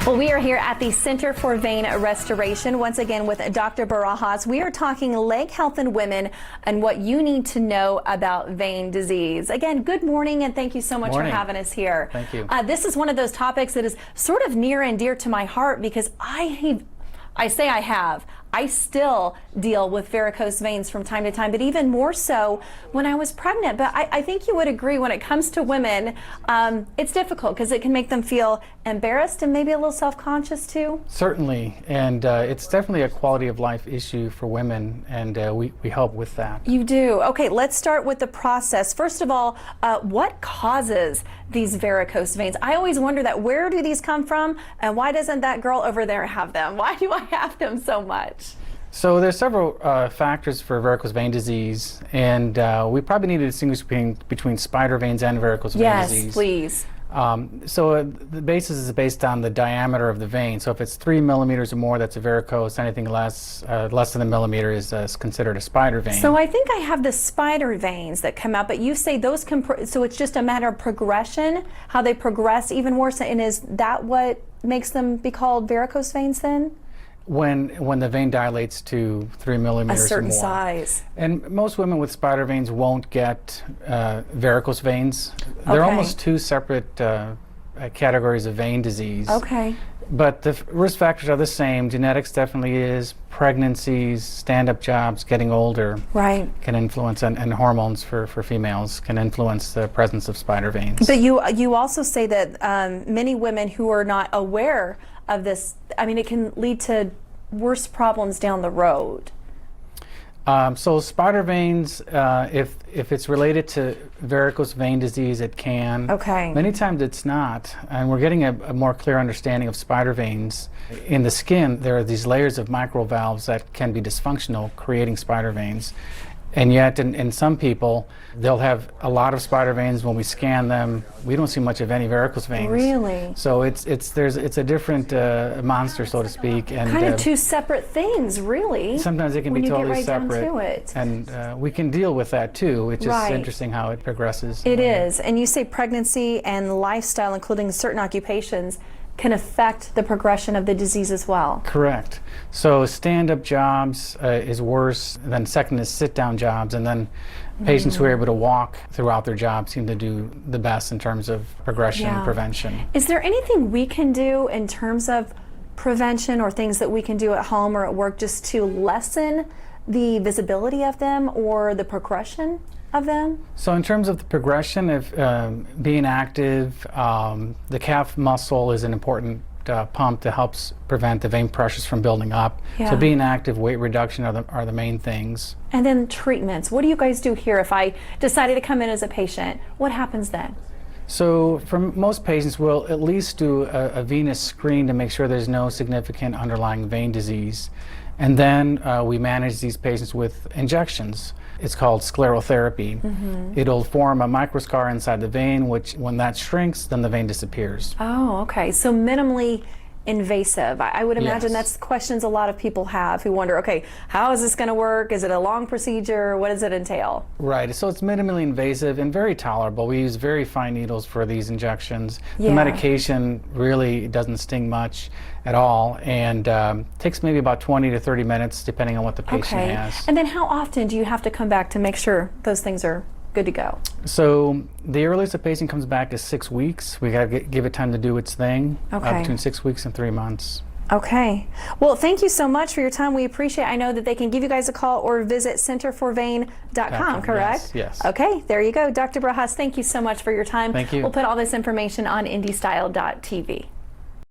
Well, we are here at the Center for Vein Restoration, once again with Dr. Barajas. We are talking leg health in women and what you need to know about vein disease. Again, good morning and thank you so much for having us here. Thank you. This is one of those topics that is sort of near and dear to my heart because I still deal with varicose veins from time to time, but even more so when I was pregnant. But I think you would agree when it comes to women, it's difficult because it can make them feel embarrassed and maybe a little self-conscious too. Certainly, and it's definitely a quality of life issue for women, and we help with that. You do. Okay, let's start with the process. First of all, what causes these varicose veins? I always wonder that, where do these come from and why doesn't that girl over there have them? Why do I have them so much? So there's several factors for varicose vein disease, and we probably need to distinguish between spider veins and varicose vein disease. Yes, please. So the basis is based on the diameter of the vein. So if it's 3 millimeters or more, that's a varicose. Anything less than a millimeter is considered a spider vein. So I think I have the spider veins that come out, but you say those can, so it's just a matter of progression, how they progress even worse, and is that what makes them be called varicose veins then? When the vein dilates to 3 millimeters a certain or more. size. And most women with spider veins won't get varicose veins. They're almost two separate categories of vein disease. Okay. But the risk factors are the same. Genetics definitely is. Pregnancies, stand-up jobs, getting older can influence, and hormones for females can influence the presence of spider veins. But you also say that many women who are not aware of this, I mean, it can lead to worse problems down the road. So spider veins, if it's related to varicose vein disease, it can. Okay. Many times it's not, and we're getting a more clear understanding of spider veins. In the skin, there are these layers of microvalves that can be dysfunctional, creating spider veins. And yet, in some people, they'll have a lot of spider veins. When we scan them, we don't see much of any varicose veins. Really? So it's a different monster, so to speak. And kind of two separate things, really. Sometimes it can be totally When separate. you get right down to it. And we can deal with that too. It's just interesting how it progresses. It is. And you say pregnancy and lifestyle, including certain occupations, can affect the progression of the disease as well. Correct. So stand-up jobs is worse. Then second is sit-down jobs, and then patients who are able to walk throughout their job seem to do the best in terms of progression and prevention. Is there anything we can do in terms of prevention or things that we can do at home or at work just to lessen the visibility of them or the progression of them? So in terms of the progression of being active, the calf muscle is an important pump that helps prevent the vein pressures from building up. So being active, weight reduction are the main things. And then treatments. What do you guys do here if I decided to come in as a patient? What happens then? So for most patients, we'll at least do a venous screen to make sure there's no significant underlying vein disease. And then we manage these patients with injections. It's called sclerotherapy. It'll form a microscar inside the vein, which when that shrinks, then the vein disappears. Oh, okay. So minimally invasive. I would imagine that's questions a lot of people have who wonder, okay, how is this going to work? Is it a long procedure? What does it entail? Right. So it's minimally invasive and very tolerable. We use very fine needles for these injections. The medication really doesn't sting much at all, and takes maybe about 20 to 30 minutes depending on what the patient has. And then how often do you have to come back to make sure those things are good to go? So the earliest a patient comes back is 6 weeks. We got to give it time to do its thing. Between 6 weeks and 3 months. Okay. Well, thank you so much for your time. We appreciate it. I know that they can give you guys a call or visit centerforvein.com, correct? Yes. Okay, there you go. Dr. Barajas, thank you so much for your time. Thank you. We'll put all this information on IndyStyle.tv.